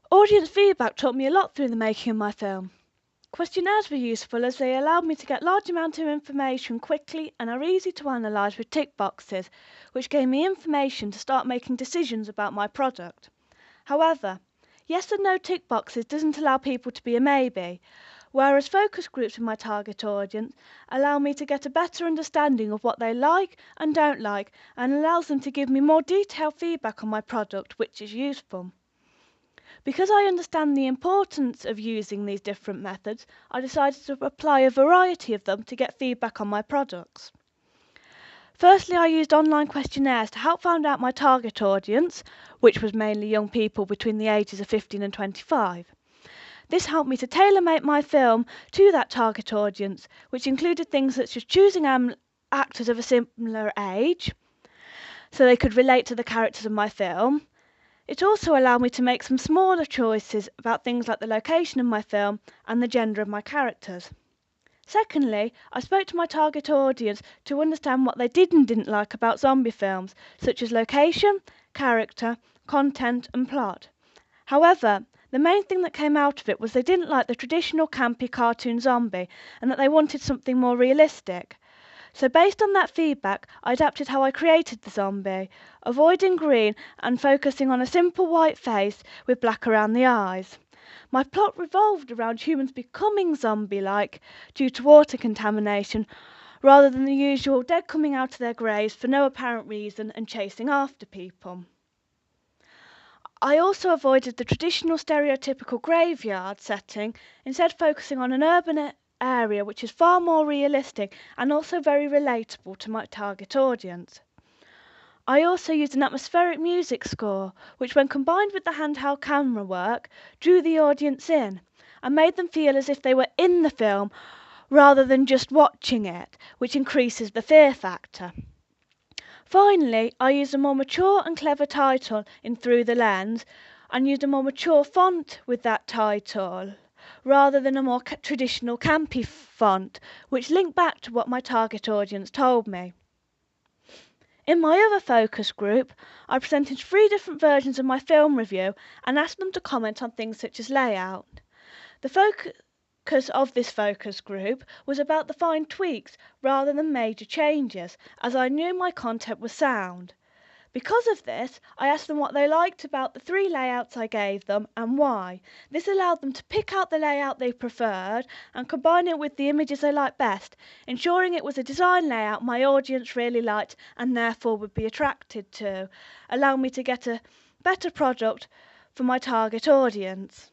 Audience feedback taught me a lot through the making of my film. Questionnaires were useful as they allowed me to get large amounts of information quickly and are easy to analyse with tick boxes, which gave me information to start making decisions about my product. However, yes and no tick boxes doesn't allow people to be a maybe, whereas focus groups with my target audience allow me to get a better understanding of what they like and don't like and allows them to give me more detailed feedback on my product, which is useful. Because I understand the importance of using these different methods, I decided to apply a variety of them to get feedback on my products. Firstly, I used online questionnaires to help find out my target audience, which was mainly young people between the ages of 15 and 25. This helped me to tailor-make my film to that target audience, which included things such as choosing actors of a similar age, so they could relate to the characters of my film. It also allowed me to make some smaller choices about things like the location of my film and the gender of my characters. Secondly, I spoke to my target audience to understand what they did and didn't like about zombie films, such as location, character, content and plot. However, the main thing that came out of it was they didn't like the traditional campy cartoon zombie and that they wanted something more realistic. So based on that feedback, I adapted how I created the zombie, avoiding green and focusing on a simple white face with black around the eyes. My plot revolved around humans becoming zombie-like due to water contamination, rather than the usual dead coming out of their graves for no apparent reason and chasing after people. I also avoided the traditional stereotypical graveyard setting, instead focusing on an urban area which is far more realistic and also very relatable to my target audience. I also used an atmospheric music score, which when combined with the handheld camera work, drew the audience in and made them feel as if they were in the film rather than just watching it, which increases the fear factor. Finally, I used a more mature and clever title in Through the Lens and used a more mature font with that title, rather than a more traditional campy font, which linked back to what my target audience told me. In my other focus group, I presented 3 different versions of my film review and asked them to comment on things such as layout. The focus of this focus group was about the fine tweaks rather than major changes, as I knew my content was sound. Because of this, I asked them what they liked about the 3 layouts I gave them and why. This allowed them to pick out the layout they preferred and combine it with the images they liked best, ensuring it was a design layout my audience really liked and therefore would be attracted to, allowing me to get a better product for my target audience.